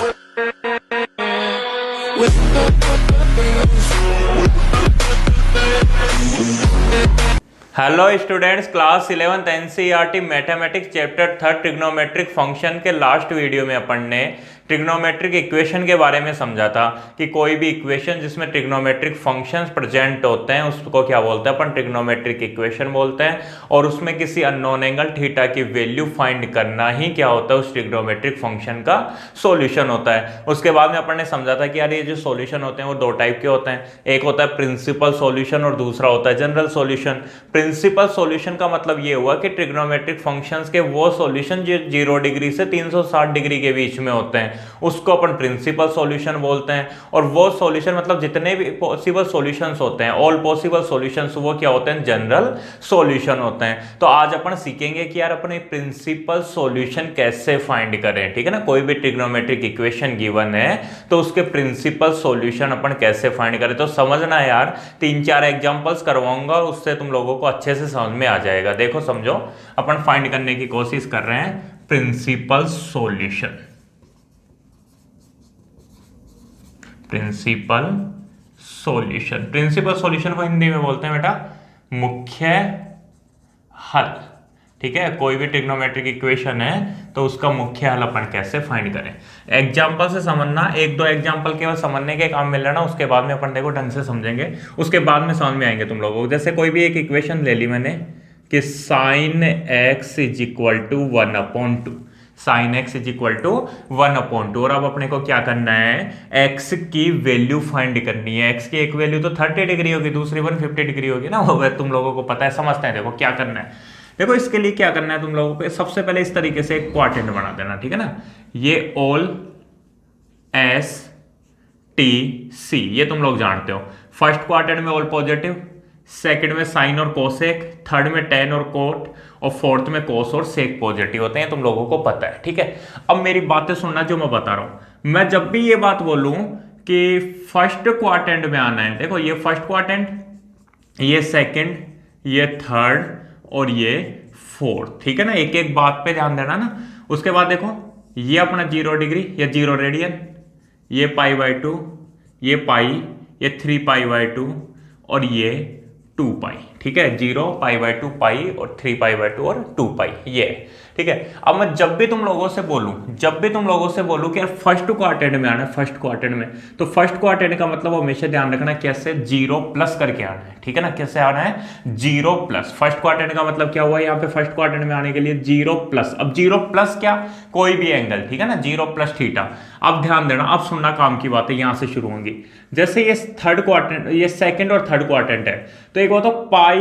Hello students, class 11th NCERT mathematics chapter 3 trigonometric function के last video में अपन ने trigonometric equation के बारे में समझा था कि कोई भी इक्वेशन जिसमें ट्रिग्नोमेट्रिक फंक्शंस प्रेजेंट होते हैं उसको क्या बोलते हैं, अपन ट्रिग्नोमेट्रिक इक्वेशन बोलते हैं। और उसमें किसी अननोन एंगल थीटा की वैल्यू फाइंड करना ही क्या होता है, उस ट्रिग्नोमेट्रिक फंक्शन का सॉल्यूशन होता है। उसके बाद में अपन ने समझा था कि यार ये जो सॉल्यूशन होते हैं वो दो टाइप के होते हैं, एक होता है प्रिंसिपल सॉल्यूशन और दूसरा होता है जनरल सॉल्यूशन। प्रिंसिपल सॉल्यूशन का मतलब ये हुआ कि ट्रिग्नोमेट्रिक फंक्शंस के वो सॉल्यूशन जो 0 डिग्री से 360 डिग्री के बीच में होते हैं उसको अपन प्रिंसिपल सॉल्यूशन बोलते हैं। और वो सॉल्यूशन मतलब जितने भी पॉसिबल सॉल्यूशंस होते हैं, ऑल पॉसिबल सॉल्यूशंस, वो क्या होते हैं, जनरल सॉल्यूशन होते हैं। तो आज अपन सीखेंगे कि यार अपने प्रिंसिपल सॉल्यूशन कैसे फाइंड करें। ठीक है ना, कोई भी ट्रिग्नोमेट्रिक इक्वेशन गिवन है तो उसके प्रिंसिपल सॉल्यूशन अपन कैसे फाइंड करें। तो समझना यार, 3-4 एग्जांपल्स करवाऊंगा, उससे तुम लोगों को अच्छे से समझ में आ जाएगा। देखो समझो, अपन फाइंड करने की कोशिश कर रहे हैं principle solution. Principle solution, principle solution को हिंदी में बोलते हैं बेटा मुख्य हल। ठीक है, कोई भी ट्रिग्नोमेट्रिक इक्वेशन है तो उसका मुख्य हल अपन कैसे फाइंड करें। एग्जांपल से समझना, 1-2 एग्जांपल केवल समझने के काम मिल रहा ना, उसके बाद में अपन देखो ढंग से समझेंगे, उसके बाद में समझ में आएंगे तुम लोगों को। जैसे कोई भी एक इक्वेशन ले ली मैंने कि sin x = 1/2, sin x = 1/2। और अब अपने को क्या करना है, x की वैल्यू फाइंड करनी है। x की एक वैल्यू तो 30 डिग्री होगी, दूसरी 150 डिग्री होगी ना, वो तुम लोगों को पता है, समझते हैं। देखो क्या करना है, देखो इसके लिए क्या करना है तुम लोगों को, सबसे पहले इस तरीके से एक क्वाड्रेंट बना देना। ठीक है ना, ये ऑल एस टी सी ये तुम लोग जानते हो। फर्स्ट क्वाड्रेंट में ऑल पॉजिटिव, सेकंड में साइन और कोसेक, थर्ड में टेन और कोट, और फोर्थ में कोस और सेक पॉजिटिव होते हैं, तुम लोगों को पता है। ठीक है, अब मेरी बातें सुनना जो मैं बता रहा हूं। मैं जब भी ये बात बोलूं कि फर्स्ट क्वाड्रेंट में आना है, देखो ये फर्स्ट क्वाड्रेंट, ये सेकंड, ये थर्ड और ये फोर्थ। ठीक है ना, एक एक बात पे ध्यान देना ना। उसके बाद देखो ये अपना 0 डिग्री, ये 0 रेडियन, ये π/2, ये पाई, ये 3π/2 और ये 2π। ठीक है, 0, π/2, पाई और 3π/2 और 2π ये। ठीक है, अब मैं जब भी तुम लोगों से बोलूं कि यार फर्स्ट क्वाड्रेंट में आना है, फर्स्ट क्वाड्रेंट में, तो फर्स्ट क्वाड्रेंट का मतलब हमेशा ध्यान रखना कैसे 0+ करके आना है। ठीक है ना, कैसे आना है, 0+। फर्स्ट क्वाड्रेंट का मतलब क्या हुआ, यहाँ पे फर्स्ट क्वाड्रेंट में आने के लिए 0+। अब 0+ क्या, कोई भी एंगल। ठीक है ना, 0+ थीटा। अब ध्यान देना, अब सुनना काम की बातें यहां से शुरू होंगी। जैसे ये थर्ड क्वाड्रेंट, ये सेकंड और थर्ड क्वाड्रेंट है, तो एक बात, तो π-θ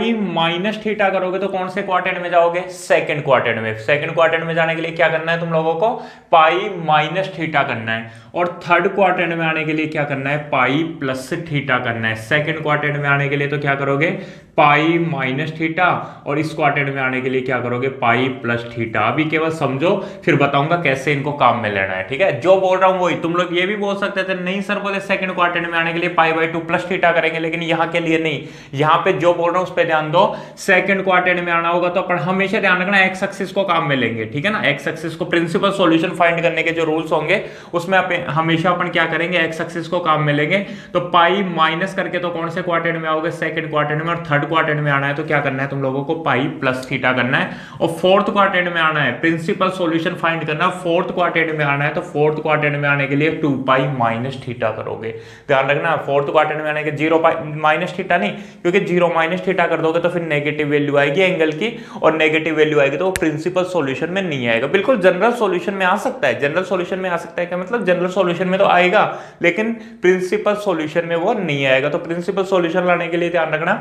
करोगे तो कौन से क्वाड्रेंट में जाओगे, सेकंड क्वाड्रेंट में। सेकंड क्वाड्रेंट में जाने के लिए क्या करना है तुम लोगों को, π-θ करना है। और थर्ड क्वाड्रेंट में आने के लिए क्या करना है, π+θ करना है। सेकंड क्वाड्रेंट में आने के लिए तो क्या करोगे, π-θ, और इस क्वाड्रेंट में आने के लिए क्या करोगे, π+θ। अभी केवल समझो, फिर बताऊंगा कैसे इनको काम में लेना है। ठीक है, जो बोल रहा हूं वही। तुम लोग ये भी बोल सकते थे, नहीं सर बोले सेकंड क्वाड्रेंट में आने के लिए π/2 करेंगे, लेकिन यहाँ के लिए नहीं। यहाँ पे जो बोल रहा हूं उस पर ध्यान दो। सेकंड क्वाड्रेंट में आना होगा तो अपन हमेशा ध्यान रखना एक्स एक्सिस को काम में लेंगे। ठीक है ना, एक्स एक्सिस को, प्रिंसिपल सॉल्यूशन फाइंड करने के जो रूल्स होंगे उसमें हमेशा अपन क्या करेंगे, एक्स एक्सिस को काम में लेंगे। तो पाई माइनस करके तो कौन से क्वाड्रेंट में आओगे, सेकंड क्वाड्रेंट में। और थर्ड क्वाड्रेंट में आना है तो क्या करना है तुम लोगों को, π+θ करना है। और फोर्थ क्वाड्रेंट में आना है, प्रिंसिपल सॉल्यूशन फाइंड करना, फोर्थ क्वाड्रेंट में आना है तो फोर्थ क्वाड्रेंट में आने के लिए 2π-θ करोगे। ध्यान रखना, फोर्थ क्वाड्रेंट में आने के 0π-θ नहीं, क्योंकि 0-θ कर दोगे तो फिर नेगेटिव वैल्यू आएगी एंगल की, और नेगेटिव वैल्यू आएगी तो वो प्रिंसिपल सॉल्यूशन में नहीं आएगा। बिल्कुल जनरल सॉल्यूशन में आ सकता है, जनरल सॉल्यूशन में आ सकता है क्या मतलब, जनरल सॉल्यूशन में तो आएगा लेकिन प्रिंसिपल सॉल्यूशन में वो नहीं आएगा। तो प्रिंसिपल सॉल्यूशन लाने के लिए ध्यान रखना,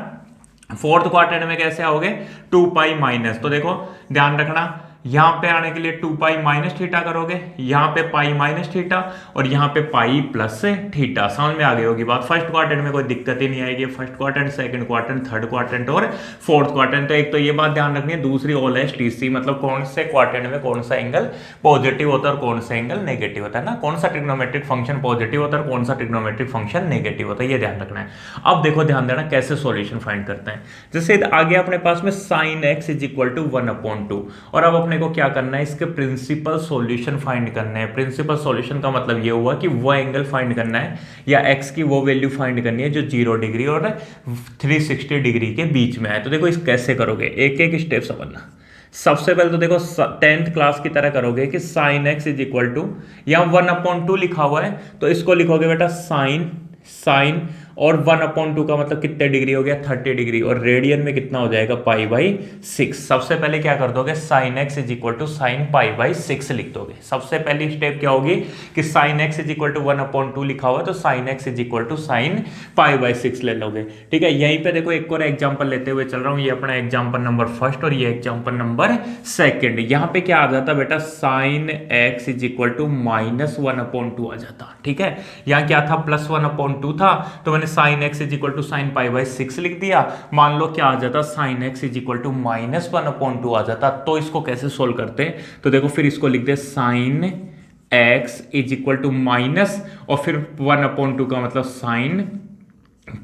फोर्थ क्वाड्रेंट में कैसे आओगे, 2π-। तो देखो ध्यान रखना, यहां पे आने के लिए 2π-θ करोगे, यहां पे π-θ और यहां पे π+θ। समझ में आ गई होगी बात। फर्स्ट क्वाड्रेंट में कोई दिक्कत ही नहीं आएगी, first quadrant, second quadrant, third quadrant और फोर्थ क्वाड्रेंट। तो एक तो ये बात ध्यान रखनी है। दूसरी ऑल एस टी सी मतलब कौन से क्वाड्रेंट में कौन सा एंगल पॉजिटिव होता है और कौन सा एंगल नेगेटिव होता है ना, कौन सा ट्रिग्नोमेट्रिक फंक्शन पॉजिटिव होता है और कौन सा ट्रिग्नोमेट्रिक फंक्शन नेगेटिव होता है, ये ध्यान रखना है। अब देखो ध्यान देना कैसे सॉल्यूशन फाइंड करते हैं। जैसे आगे अपने पास में sin x = 1/2, और अब अपने अपने को क्या करना है, इसके प्रिंसिपल सॉल्यूशन फाइंड करना है। प्रिंसिपल सॉल्यूशन का मतलब ये हुआ कि वो एंगल फाइंड करना है या एक्स की वो वैल्यू फाइंड करनी है जो 0 डिग्री और 360 डिग्री के बीच में है। तो देखो इस कैसे करोगे, एक एक स्टेप समझना। सबसे पहले तो देखो 10th क्लास की तरह करोगे कि sine x is equal to, यहाँ 1/2 लिखा हुआ है तो इसको लिखोगे बेटा साइन और 1/2 का मतलब कितने डिग्री हो गया, 30 डिग्री, और रेडियन में कितना हो जाएगा, π/6। सबसे पहले क्या कर दोगे, sine x is equal to sine π/6 लिख दोगे। सबसे पहली स्टेप क्या होगी कि sine x is equal to 1/2 लिखा हुआ है तो sine x is equal to sine π/6 ले लोगे। ठीक है, यहीं पे देखो एक और एग्जांपल लेते हुए चल रहा हूं, ये अपना एग्जांपल नंबर फर्स्ट और ये एग्जांपल नंबर सेकंड। यहाँ पे क्या आ जाता बेटा, sine x is equal to -1/2 आ जाता। ठीक है, यहाँ क्या था, +1/2 था तो मैंने sine x is equal to sine π/6 लिख दिया। मान लो क्या आ जाता, sine x is equal to -1/2 आ जाता। तो इसको कैसे सोल्व करते हैं, तो देखो फिर इसको लिख दे sine x is equal to minus और फिर 1/2 का मतलब साइन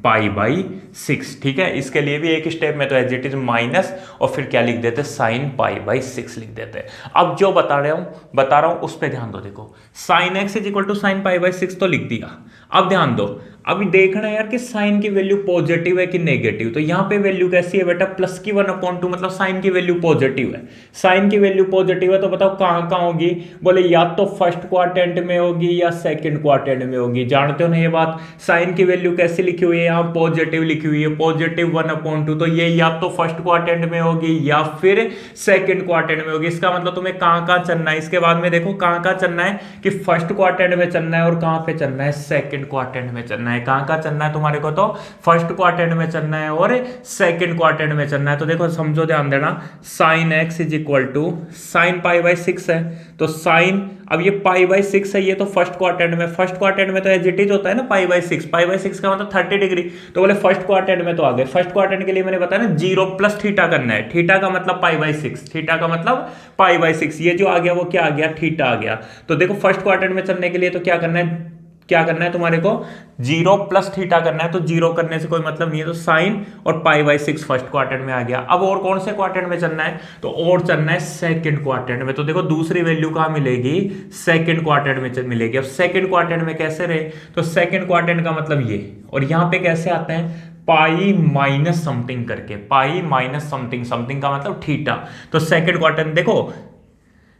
π/6। ठीक है, इसके लिए भी एक स्टेप में तो एज इट इज माइनस और फिर क्या लिख देते, साइन π/6 लिख देते। अब जो बता रहा हूं उस पर ध्यान दो। देखो sine x is equal to sine π/6 तो लिख दिया। अब ध्यान दो, अभी देखना है यार कि साइन की वैल्यू पॉजिटिव है कि नेगेटिव। तो यहाँ पे वैल्यू कैसी है बेटा, प्लस की 1/2 मतलब साइन की वैल्यू पॉजिटिव है। साइन की वैल्यू पॉजिटिव है तो बताओ कहाँ कहाँ होगी, बोले या तो फर्स्ट क्वाड्रेंट में होगी या सेकंड क्वाड्रेंट में होगी। जानते हो ना ये बात, साइन की वैल्यू कैसे लिखी हुई है, यहाँ पॉजिटिव लिखी हुई है, पॉजिटिव 1/2। तो ये या तो फर्स्ट क्वाड्रेंट में होगी या फिर सेकंड क्वाड्रेंट में होगी। इसका मतलब तुम्हें कहाँ कहाँ चलना है, इसके बाद में देखो कहाँ कहाँ चलना है कि फर्स्ट क्वाड्रेंट में चलना है और कहाँ पे चलना है, सेकंड क्वाड्रेंट में चलना है। कहां का चलना है तुम्हारे को, तो फर्स्ट क्वाड्रेंट में चलना है और सेकंड क्वाड्रेंट में चलना है। तो देखो समझो, ध्यान देना, sine x is equal to sine π/6 है तो साइन, अब ये π/6 है, ये तो फर्स्ट क्वाड्रेंट में तो एज इट इज होता है ना π/6 का मतलब 30 डिग्री। तो बोले फर्स्ट क्वाड्रेंट में तो आ गए। फर्स्ट क्वाड्रेंट के लिए मैंने बताया ना 0 + थीटा करना है, थीटा का मतलब π/6, ये जो आ गया वो क्या आ गया, थीटा आ गया। तो देखो फर्स्ट क्वाड्रेंट में चलने के लिए तो क्या करना है तुम्हारे को, 0 + थीटा करना है। तो 0 करने से कोई मतलब नहीं है, तो साइन और π/6 फर्स्ट क्वाड्रेंट में आ गया। अब और कौन से क्वाड्रेंट में चलना है, तो और चलना है सेकंड क्वाड्रेंट में। तो देखो दूसरी वैल्यू कहां मिलेगी, सेकंड क्वाड्रेंट में मिलेगी। अब सेकंड क्वाड्रेंट में कैसे रहे, तो सेकंड क्वाड्रेंट का मतलब ये, और यहां पे कैसे आते हैं, पाई माइनस समथिंग करके, पाई माइनस समथिंग का मतलब थीटा। तो सेकंड क्वाड्रेंट देखो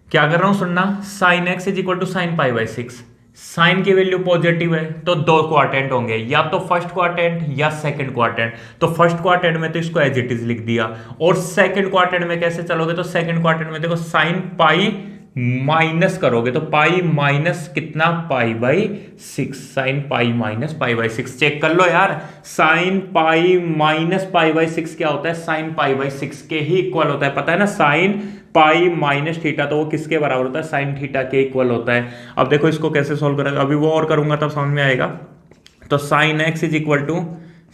क्या कर रहा हूं, सुनना, sine x is equal to sine π/6। Sine की वैल्यू पॉजिटिव है तो 2 क्वाड्रेंट होंगे, या तो फर्स्ट क्वाड्रेंट या सेकंड क्वाड्रेंट। तो फर्स्ट क्वाड्रेंट में तो इसको एज इट इज लिख दिया, और सेकंड क्वाड्रेंट में कैसे चलोगे, तो सेकंड क्वाड्रेंट में देखो साइन पाई माइनस करोगे तो पाई माइनस कितना, π/6, साइन पाई माइनस π/6। चेक कर लो यार, साइन पाई माइनस π/6 क्या होता है, साइन π/6 के ही इक्वल होता है। पता है ना, साइन पाई माइनस थीटा तो वो किसके बराबर होता है, साइन थीटा के इक्वल होता है। अब देखो इसको कैसे सोल्व करेंगे, अभी वो और करूंगा तब समझ में आएगा। तो sine x is equal to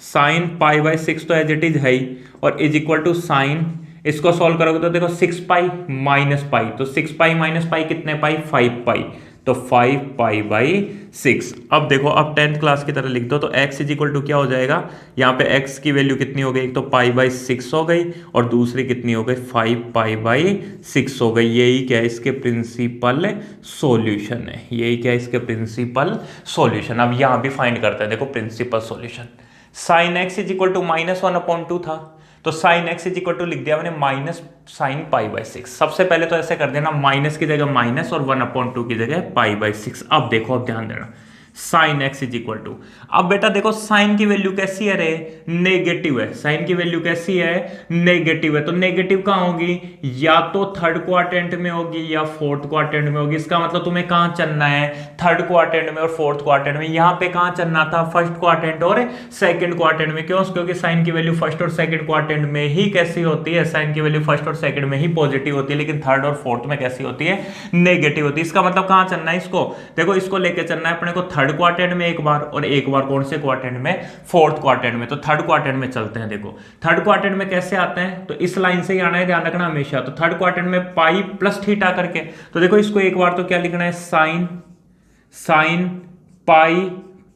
sine π/6 तो एज इट इज है ही, और इज इक्वल टू साइन, इसको सॉल्व करोगे तो देखो 6π माइनस पाई, तो 6π माइनस पाई कितने पाई, 5π, तो 5π/6। अब देखो, अब 10th क्लास की तरह लिख दो। तो x इज इक्वल टू क्या हो जाएगा, यहाँ पे x की वैल्यू कितनी हो गई, एक तो π/6 हो गई और दूसरी कितनी हो गई, 5π/6 हो गई। यही क्या है, इसके प्रिंसिपल सॉल्यूशन है, यही क्या है, इसके प्रिंसिपल सॉल्यूशन। अब यहाँ भी फाइंड करते हैं, देखो principle solution. Sine x is equal to -1/2 था तो sine x is equal to लिख दिया मैंने माइनस साइन π/6। सबसे पहले तो ऐसे कर देना, माइनस की जगह माइनस और 1/2 की जगह π/6। अब देखो, अब ध्यान देना, sine x is equal to, अब बेटा देखो साइन की वैल्यू कैसी है रे, नेगेटिव है। साइन की वैल्यू कैसी है, नेगेटिव है। तो नेगेटिव कहां होगी, या तो थर्ड क्वाड्रेंट में होगी या फोर्थ क्वाड्रेंट में होगी। इसका मतलब तुम्हें कहां चलना है, थर्ड क्वाड्रेंट में और फोर्थ क्वाड्रेंट में। यहां पे कहां चलना था, फर्स्ट क्वाड्रेंट और सेकंड क्वाड्रेंट में। क्यों, क्योंकि साइन की वैल्यू फर्स्ट और सेकंड क्वाड्रेंट में ही कैसी होती है, साइन की वैल्यू फर्स्ट और सेकंड में ही पॉजिटिव होती है, लेकिन थर्ड और फोर्थ में कैसी होती है, नेगेटिव होती है। इसका मतलब कहां चलना है, इसको देखो, इसको लेके चलना है अपने को थर्ड क्वाड्रेंट में एक बार, और एक बार कौन से क्वाड्रेंट में, फोर्थ क्वाड्रेंट में। तो थर्ड क्वाड्रेंट में चलते हैं। देखो थर्ड क्वाड्रेंट में कैसे आते हैं, तो इस लाइन से ही आना है, ध्यान रखना हमेशा। तो थर्ड क्वाड्रेंट में पाई प्लस थीटा करके, तो देखो इसको एक बार तो क्या लिखना है, sine pi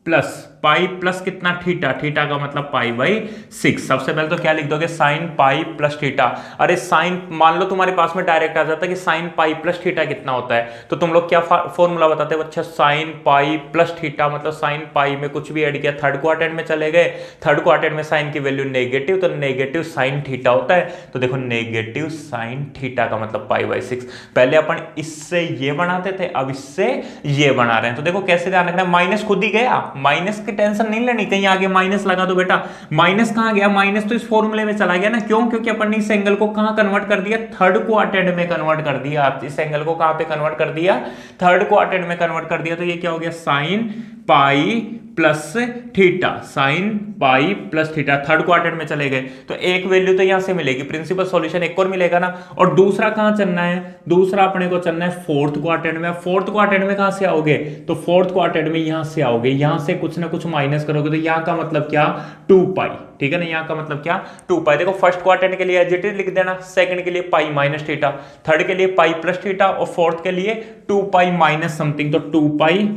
plus pi plus कितना थीटा, थीटा का मतलब पाई बाई 6। सबसे पहले तो क्या लिख दोगे, साइन पाई प्लस थीटा। अरे साइन, मान लो तुम्हारे पास में डायरेक्ट आ जाता है कि साइन पाई प्लस थीटा कितना होता है, तो तुम लोग क्या फॉर्मूला बताते हो बच्चा, साइन पाई प्लस थीटा मतलब साइन पाई में कुछ भी ऐड किया, थर्ड क्वाड्रेंट में चले गए, थर्ड क्वाड्रेंट में साइन की वैल्यू नेगेटिव, तो नेगेटिव साइन थीटा होता है। तो देखो नेगेटिव साइन थीटा का मतलब पाई बाई 6। पहले अपन इससे ये बनाते थे, अब इससे ये बना रहे हैं। तो देखो कैसे ध्यान रखना, माइनस खुद ही गया, माइनस की टेंशन नहीं लेनी, कहीं आगे माइनस लगा दो बेटा। माइनस कहां गया, माइनस तो इस फॉर्मूले में चला गया ना, क्यों, क्योंकि अपन ने इस एंगल को कहां कन्वर्ट कर दिया, थर्ड क्वाड्रेंट में कन्वर्ट कर दिया। आप इस एंगल को कहां पे कन्वर्ट कर दिया, थर्ड क्वाड्रेंट में कन्वर्ट कर दिया। तो ये क्या हो गया, sine pi plus theta, sine pi plus theta, third quadrant में चले गए तो एक वैल्यू तो यहां से मिलेगी, प्रिंसिपल सॉल्यूशन एक और मिलेगा ना। और दूसरा कहां चलना है, दूसरा अपने को चलना है फोर्थ क्वाड्रेंट में। फोर्थ क्वाड्रेंट में कहां से आओगे, तो फोर्थ क्वाड्रेंट में यहां से आओगे, यहां से कुछ ना कुछ माइनस करोगे, तो यहां का मतलब क्या, 2 पाई, ठीक है ना, यहां का मतलब क्या, 2 पाई। देखो फर्स्ट क्वाड्रेंट के लिए एज इट इज लिख देना, सेकंड के लिए पाई माइनस थीटा, थर्ड के लिए पाई प्लस थीटा, और फोर्थ के लिए 2 पाई माइनस समथिंग, तो 2 पाई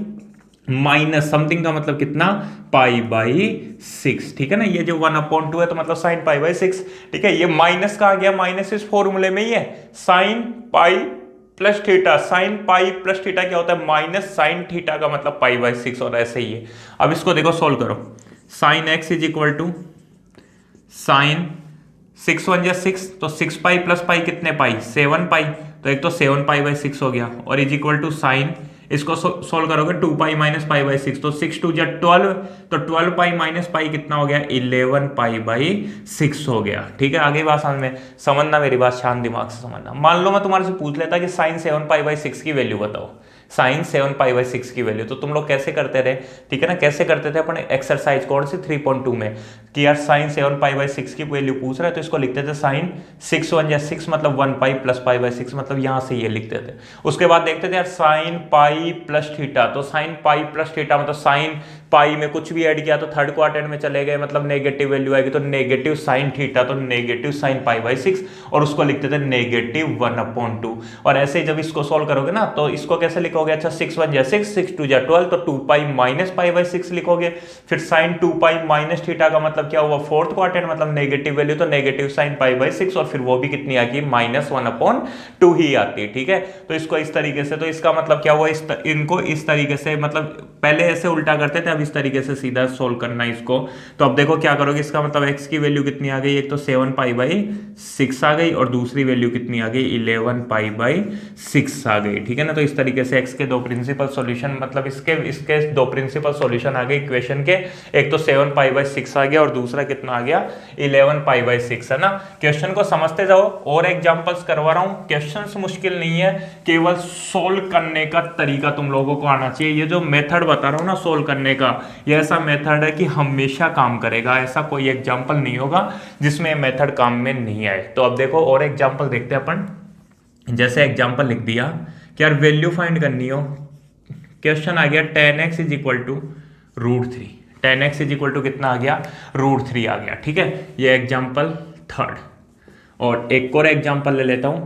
माइनस समथिंग का मतलब कितना, पाई बाई 6, ठीक है ना। ये जो 1/2 है तो मतलब साइन पाई बाई 6, ठीक है। ये माइनस का आ गया, माइनस इस फॉर्मूले में ही है, sine pi plus theta, sine pi plus theta क्या होता है, माइनस साइन थीटा का मतलब पाई बाई 6, और ऐसे ही है। अब इसको देखो सोल्व करो, sine x is equal to sine 6 1 जा 6, तो 6 पाई प्लस पाई कितने पाई, 7 पाई, तो एक तो 7 पाई बाई 6 हो गया, और इज इक्वल टू साइन, इसको सोल्व करोगे 2 पाई माइनस पाई बाई 6, तो 6 2 जा 12, तो 12 पाई माइनस पाई कितना हो गया, 11 पाई बाई 6 हो गया, ठीक है। आगे बात समझ में, समझना मेरी बात, शांत दिमाग से समझना। मान लो मैं तुम्हारे से पूछ लेता कि साइन 7 पाई बाई 6 की वैल्यू बताओ, साइन 7 पाई बाई 6 की वैल्यू, तो तुम लोग कैसे करते रहे, ठीक है ना, कैसे करते थे अपने एक्सरसाइज कौन सी 3.2 में, कि यार साइन 7 पाई बाई 6 की वैल्यू पूछ रहा है, तो इसको लिखते थे साइन 6 1 या 6 मतलब 1 पाई प्लस पाई बाई 6, मतलब यहां से ये लिखते थे। उसके बाद देखते थे यार साइन पाई प्लस थीटा, तो साइन पाई प्लस थीटा मतलब साइन पाई में कुछ भी ऐड किया तो थर्ड क्वाड्रेंट में चले गए, मतलब नेगेटिव वैल्यू आएगी, तो नेगेटिव साइन थीटा, तो नेगेटिव साइन पाई बाई 6, और उसको लिखते थे नेगेटिव 1/2। और ऐसे ही जब इसको सोल्व करोगे ना, तो इसको कैसे लिखोगे, अच्छा 6 1 जा 6, 6 2 जा 12, तो 2 पाई माइनस पाई बाई 6 लिखोगे। फिर साइन 2 पाई माइनस थीटा का मतलब क्या हुआ, फोर्थ क्वाड्रेंट मतलब नेगेटिव वैल्यू, तो नेगेटिव साइन पाई बाई 6, और फिर वो भी कितनी आ गई, -1/2 ही आती है, ठीक है। तो इसको इस तरीके से, तो इसका मतलब क्या हुआ, इनको इस तरीके से, मतलब पहले ऐसे उल्टा करते थे, अब इस तरीके से सीधा सोल्व करना है इसको। तो अब देखो क्या करोगे, इसका मतलब x की वैल्यू कितनी आ गई, एक तो 7 पाई बाई 6 आ गई, और दूसरी वैल्यू कितनी आ गई, 11 पाई बाई 6 आ गई, ठीक है ना। तो इस तरीके से x के दो प्रिंसिपल सॉल्यूशन, मतलब इसके दो प्रिंसिपल सॉल्यूशन आ गए इक्वेशन के, एक तो 7 पाई बाई 6 आ गया, और दूसरा कितना आ गया, 11 पाई बाई 6, है ना। क्वेश्चन को समझते जाओ, और एग्जांपल्स करवा रहा हूं, क्वेश्चंस मुश्किल नहीं है, केवल सोल्व करने का तरीका तुम लोगों को आना चाहिए। ये जो मेथड बता रहा हूं ना सोल्व करने का, ये ऐसा मेथड है कि हमेशा काम करेगा, ऐसा कोई एग्जांपल नहीं होगा जिसमें मेथड काम में नहीं आए। तो अब देखो और एग्जांपल देखते हैं अपन। जैसे एग्जांपल लिख दिया कि यार वैल्यू फाइंड करनी हो, क्वेश्चन आ गया tan x is equal to √3, tan x is equal to कितना आ गया, √3 आ गया, ठीक है। ये एग्जांपल थर्ड। और एक और एग्जांपल ले लेता हूं,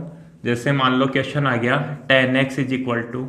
जैसे मान लो क्वेश्चन आ गया tan x is equal to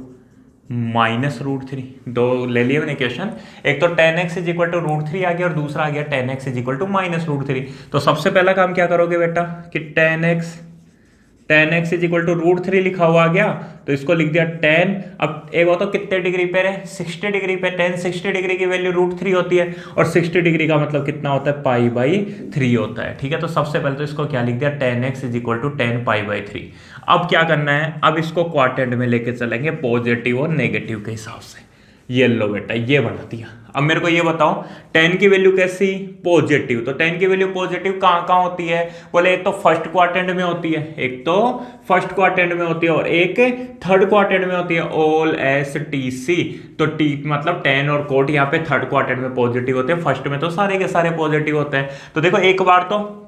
-√3, दो ले लिए मैंने क्वेश्चन, एक तो tan x is equal to √3 आ गया, और दूसरा आ गया tan x is equal to -√3। तो सबसे पहला काम क्या करोगे बेटा कि tan x is equal to √3 लिखा हुआ आ गया, तो इसको लिख दिया tan, अब एक वो तो कितने डिग्री पे है, 60 डिग्री पे, tan 60 डिग्री की वैल्यू √3 होती है, और 60 डिग्री का मतलब कितना होता है, पाई बाई 3 होता है, ठीक है। तो सबसे पहले तो इसको क्या लिख दिया, tan x is equal to tan pi by 3। अब क्या करना है, अब इसको क्वाड्रेंट में लेके चलेंगे पॉजिटिव और नेगेटिव के हिसाब से। ये लो बेटा, ये बना दिया। अब मेरे को ये बताओ tan की वैल्यू कैसी, पॉजिटिव, तो tan की वैल्यू पॉजिटिव कहां कहां होती है, बोले एक तो फर्स्ट क्वाड्रेंट में होती है, एक तो फर्स्ट क्वाड्रेंट में होती है, और एक थर्ड क्वाड्रेंट में होती है, ऑल एस टी सी। तो टी मतलब tan और कोट यहाँ पे थर्ड क्वाड्रेंट में पॉजिटिव होते हैं, फर्स्ट में तो सारे के सारे पॉजिटिव होते हैं। तो देखो एक बार तो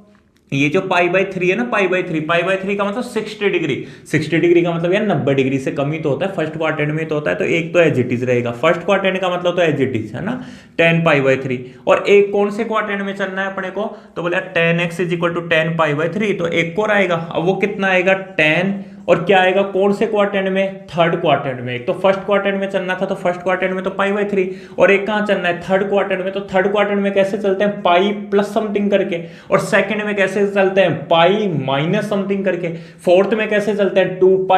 ये जो पाई बाई 3 है ना, पाई बाई 3 का मतलब 60 डिग्री, 60 डिग्री का मतलब यार 90 डिग्री से कम ही तो होता है, फर्स्ट क्वाड्रेंट में तो होता है, तो एक तो एज इट इज रहेगा, फर्स्ट क्वाड्रेंट का मतलब तो एज इट इज है ना, tan पाई बाई 3। और एक कौन से क्वाड्रेंट में चलना है अपने को, तो बोले tan x is equal to tan pi by 3, तो एक और आएगा, अब वो कितना आएगा tan, और क्या आएगा कौन से क्वाड्रेंट में, थर्ड क्वाड्रेंट में। एक तो फर्स्ट क्वाड्रेंट में चलना था तो फर्स्ट क्वाड्रेंट में तो π/3, और एक कहां चलना है थर्ड क्वाड्रेंट में, तो थर्ड क्वाड्रेंट में कैसे चलते हैं पाई प्लस समथिंग करके, और सेकंड में कैसे चलते हैं पाई माइनस समथिंग करके, फोर्थ में कैसे चलते हैं 2π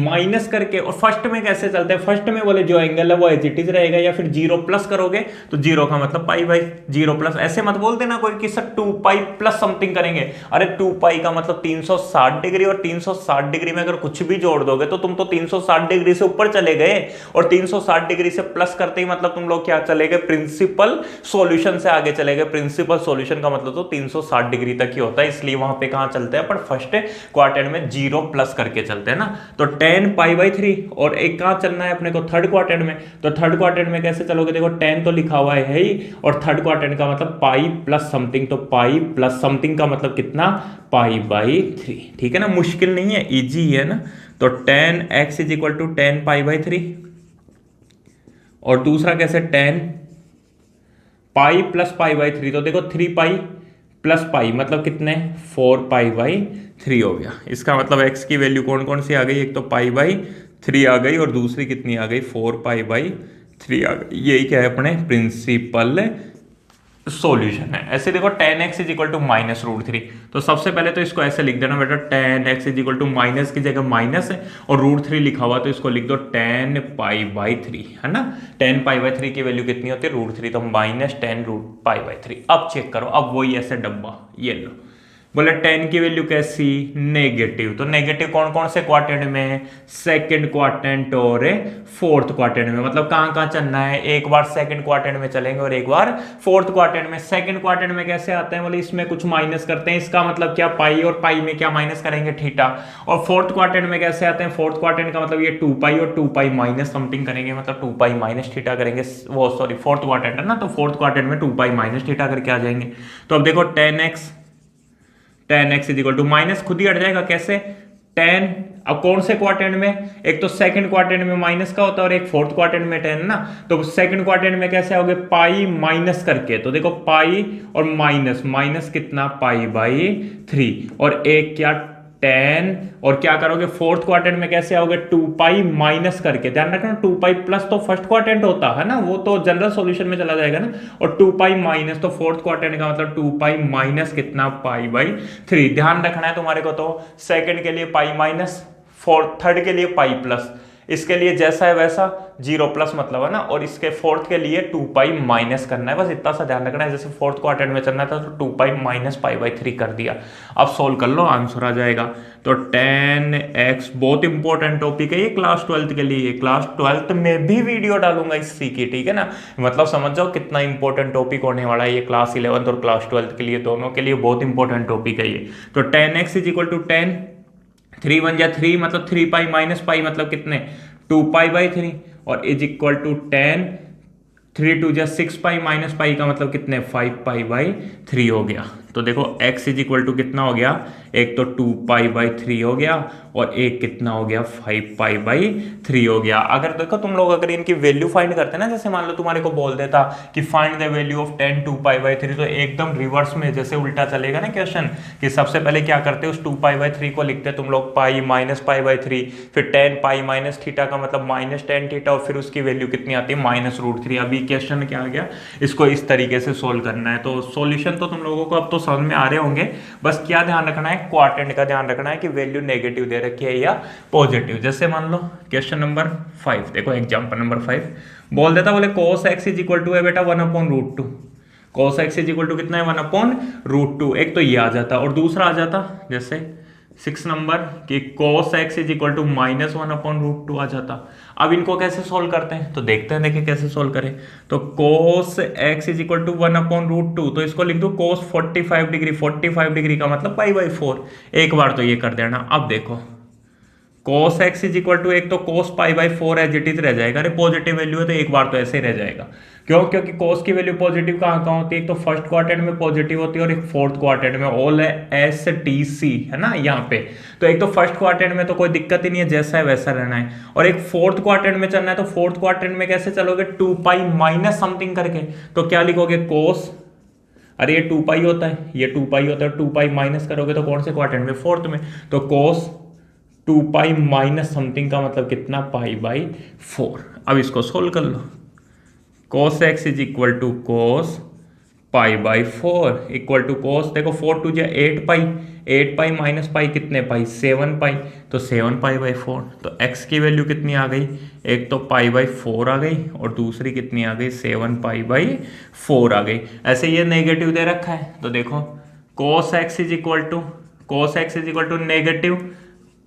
माइनस करके, और फर्स्ट में कैसे चलते हैं, फर्स्ट में बोले जो एंगल है वो एज इट इज रहेगा, या फिर 0 प्लस करोगे तो 0 का मतलब π/0 प्लस। ऐसे मत बोल देना कोई कि सर 2π प्लस समथिंग करेंगे, अरे 2π का मतलब 360 डिग्री, और 360 डिग्री में अगर कुछ भी जोड़ दोगे तो तुम तो 360 डिग्री से ऊपर चले गए, और 360 डिग्री से प्लस करते ही मतलब तुम लोग क्या चले गए, प्रिंसिपल सॉल्यूशन से आगे चले गए। प्रिंसिपल सॉल्यूशन का मतलब तो 360 डिग्री तक ही होता है, इसलिए वहां पे कहां चलते हैं पर फर्स्ट क्वाड्रेंट में 0 प्लस करके चलते हैं ना। तो 10π/3, और एक कहां चलना है अपने को थर्ड क्वाड्रेंट में, तो थर्ड क्वाड्रेंट में कैसे चलोगे, देखो 10 तो लिखा हुआ है ही, और थर्ड क्वाड्रेंट का मतलब पाई प्लस समथिंग, तो पाई प्लस समथिंग का मतलब कितना π/3। ठीक है ना, मुश्किल नहीं है, इजी है ना। तो 10x = 10π/3, और दूसरा कैसे 10 पाई प्लस π/3, तो देखो 3π प्लस पाई मतलब कितने 4π/3 हो गया। इसका मतलब x की वैल्यू कौन कौन सी आ गई, एक तो π/3 आ गई, और दूसरी कितनी आ गई 4π/3 आ गई। यही क्या है अपने प्रिंसिपल सॉल्यूशन है। ऐसे देखो 10x = -√3, तो सबसे पहले तो इसको ऐसे लिख देना बेटा, 10x = माइनस की जगह माइनस है और √3 लिखा हुआ, तो इसको लिख दो 10π/3, है ना। 10π/3 की वैल्यू कितनी होती है √3, तो -10√π/3। अब चेक करो, अब वही ऐसे डब्बा ये लो, बोले 10 की वैल्यू कैसी नेगेटिव, तो नेगेटिव कौन कौन से क्वाड्रेंट में, सेकंड क्वाड्रेंट और फोर्थ क्वाड्रेंट में। मतलब कहां कहां चलना है, एक बार सेकंड क्वाड्रेंट में चलेंगे और एक बार फोर्थ क्वाड्रेंट में। सेकंड क्वाड्रेंट में कैसे आते हैं, बोले इसमें कुछ माइनस करते हैं, इसका मतलब क्या पाई, और पाई में क्या माइनस करेंगे थीटा। और फोर्थ क्वाड्रेंट में कैसे आते हैं, फोर्थ क्वाड्रेंट का मतलब ये 2π और 2π माइनस समथिंग करेंगे, मतलब 2π माइनस थीटा करेंगे, वो सॉरी फोर्थ क्वाड्रेंट है ना, तो फोर्थ क्वाड्रेंट में 2π माइनस थीटा करके आ जाएंगे। तो अब देखो 10x = माइनस, खुद ही हट जाएगा कैसे 10। अब कौन से क्वाड्रेंट में, एक तो सेकंड क्वाड्रेंट में माइनस का होता है और एक फोर्थ क्वाड्रेंट में 10 ना, तो सेकंड क्वाड्रेंट में कैसे आओगे पाई माइनस करके, तो देखो पाई और माइनस, माइनस कितना π/3, और एक क्या 10, और क्या करोगे फोर्थ क्वाड्रेंट में कैसे आओगे 2π माइनस करके। ध्यान रखना 2π प्लस तो फर्स्ट क्वाड्रेंट होता है ना, वो तो जनरल सॉल्यूशन में चला जाएगा ना, और 2π माइनस तो फोर्थ क्वाड्रेंट का मतलब 2π माइनस कितना π/3। ध्यान रखना है तुम्हारे को, तो सेकंड के लिए पाई माइनस, फोर्थ थर्ड के लिए पाई प्लस, इसके लिए जैसा है वैसा 0 प्लस मतलब है ना, और इसके फोर्थ के लिए 2π माइनस करना है, बस इतना सा ध्यान रखना है। जैसे फोर्थ क्वाड्रेंट में चलना था तो 2π माइनस π/3 कर दिया। अब सोल्व कर लो, आंसर आ जाएगा। तो 10x बहुत इंपॉर्टेंट टॉपिक है ये क्लास 12th के लिए, क्लास 12th में भी वीडियो डालूंगा इसी की, ठीक है ना। मतलब समझ जाओ कितना इंपॉर्टेंट टॉपिक होने वाला है ये, क्लास 11th और क्लास 12th के लिए, दोनों के लिए बहुत इंपॉर्टेंट टॉपिक है ये। तो 10x = 10, 3 1 जा 3 मतलब 3π माइनस पाई मतलब कितने 2π/3, और इज इक्वल टू 10, 3 2 जा 6π माइनस पाई का मतलब कितने 5π/3 हो गया। तो देखो x = कितना हो गया, एक तो 2π/3 हो गया, और एक कितना हो गया 5π/3 हो गया। अगर देखो तुम लोग अगर इनकी वैल्यू फाइंड करते ना, जैसे मान लो तुम्हारे को बोल देता कि फाइंड द वैल्यू ऑफ 10 2π/3, तो एकदम रिवर्स में जैसे उल्टा चलेगा ना क्वेश्चन, कि सबसे पहले क्या करते उस 2π/3 को लिखते तुम लोग पाई माइनस π/3, फिर 10π माइनस थीटा का मतलब -10 थीटा, और फिर उसकी वैल्यू कितनी आती है -√3। अभी क्वेश्चन क्या आ गया, इसको इस तरीके से सोल्व करना है। तो सॉल्यूशन तो तुम लोगों को अब तो समझ में आ रहे होंगे, बस क्या ध्यान रखना है, क्वाड्रेंट का ध्यान रखना है कि वैल्यू नेगेटिव दे रखी है या पॉजिटिव। जैसे मान लो क्वेश्चन नंबर 5, देखो एग्जांपल नंबर 5 बोल देता, बोले cos x = है बेटा 1/√2, cos x = कितना है 1/√2। एक तो ये आ जाता, और दूसरा आ जाता जैसे 6 नंबर कि cos x = -1/√2 आ जाता। अब इनको कैसे सोल्व करते हैं, तो देखते हैं, देखिए कैसे सोल्व करें। तो cos x = 1/√2, तो इसको लिख दो cos 45 डिग्री, 45 डिग्री का मतलब π/4। एक बार तो ये कर देना। अब देखो cos x = एक तो cos π/4 एज इट इज रह जाएगा, अरे पॉजिटिव वैल्यू है तो एक बार तो ऐसे ही रह जाएगा। क्यों, क्योंकि cos की वैल्यू पॉजिटिव कहाँ कहाँ होती है, एक तो फर्स्ट क्वाड्रेंट में पॉजिटिव होती है और एक फोर्थ क्वाड्रेंट में, ऑल STC है ना यहाँ पे। तो एक तो फर्स्ट क्वाड्रेंट में तो कोई दिक्कत ही नहीं है, जैसा है वैसा रहना है, और एक फोर्थ क्वाड्रेंट में चलना है, तो फोर्थ क्वाड्रेंट में कैसे चलोगे 2π माइनस समथिंग करके, तो क्या लिखोगे cos, अरे ये 2π होता है, ये 2π होता है, 2π माइनस करोगे तो कौन से क्वाड्रेंट में, फोर्थ में, तो cos 2 पाई माइनस समथिंग का मतलब कितना, पाई बाई 4। अब इसको सोल्व कर लो। cos x is equal to cos pi by 4 equal to cos, देखो 4 टू जा 8 पाई, 8 पाई माइनस पाई कितने पाई, 7 पाई, तो 7 पाई बाई 4। तो x की वैल्यू कितनी आ गई, एक तो पाई बाई 4 आ गई और दूसरी कितनी आ गई, 7 पाई बाई 4 आ गई। ऐसे ये नेगेटिव दे रखा है, तो देखो cos x is equal to negative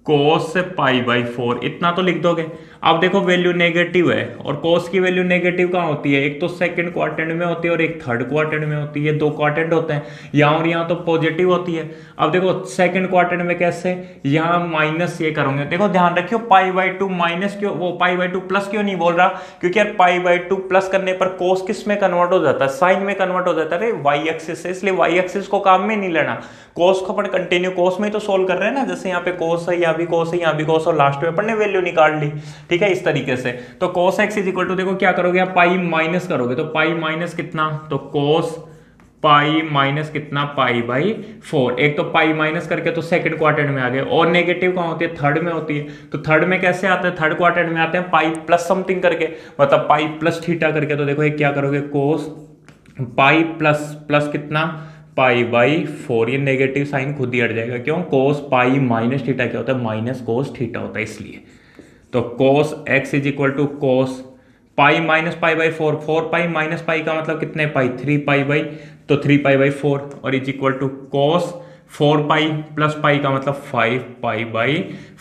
cos pi by 4, इतना तो लिख दोगे। अब देखो वैल्यू नेगेटिव है और कोस की वैल्यू नेगेटिव कहाँ होती है, एक तो सेकंड क्वाड्रेंट में होती है और एक थर्ड क्वाड्रेंट में होती है, दो क्वाड्रेंट होते हैं, यहाँ और यहाँ तो पॉजिटिव होती है। अब देखो सेकंड क्वाड्रेंट में कैसे, यहाँ माइनस ये करोगे, देखो ध्यान रखियो पाई बाई 2 माइनस क्यों, वो पाई बाई 2 प्लस क्यों नहीं बोल रहा, क्योंकि यार पाई बाई 2 प्लस करने पर कोस किस में कन्वर्ट हो जाता है, साइन में कन्वर्ट हो जाता है, वाई एक्सिस से, इसलिए वाई एक्सिस को काम में नहीं लेना। कोस को अपन कंटिन्यू कोस में ही तो सोल्व कर रहे हैं ना, जैसे यहाँ पे कोस है, यहाँ भी कोस है, यहाँ भी कोस, और लास्ट में अपन ने वैल्यू निकाल ली, ठीक है, इस तरीके से। तो cos x is equal to, देखो क्या करोगे आप, पाई माइनस करोगे, तो पाई माइनस कितना, तो cos पाई माइनस कितना, पाई बाई 4। एक तो पाई माइनस करके तो सेकंड क्वाड्रेंट में आ गए, और नेगेटिव कहाँ होती है, थर्ड में होती है। तो थर्ड में कैसे आते हैं, थर्ड क्वाड्रेंट में आते हैं पाई प्लस समथिंग करके, मतलब पाई प्लस थीटा करके। तो देखो ये क्या करोगे, cos पाई प्लस प्लस कितना, पाई बाई 4, ये नेगेटिव साइन खुद ही हट जाएगा, क्यों, cos पाई माइनस थीटा क्या होता है, माइनस cos थीटा होता है, इसलिए। तो cos x is equal to cos pi minus pi by 4, 4 pi minus pi का मतलब कितने पाई, 3 पाई बाई, तो 3 पाई बाई 4, और is equal to cos 4 pi plus pi का मतलब 5 पाई बाई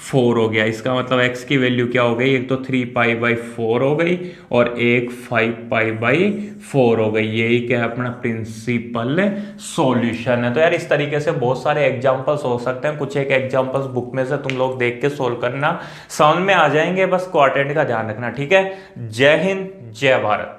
4 हो गया। इसका मतलब x की वैल्यू क्या हो गई, एक तो 3 पाई बाई 4 हो गई और एक 5 पाई बाई 4 हो गई। यही क्या है अपना प्रिंसिपल सॉल्यूशन है। तो यार इस तरीके से बहुत सारे एग्जांपल्स हो सकते हैं, कुछ एक एग्जांपल्स बुक में से तुम लोग देख के सोल्व करना, समझ में आ जाएंगे, बस क्वाड्रेंट का ध्यान रखना, ठीक है। जय हिंद, जय भारत।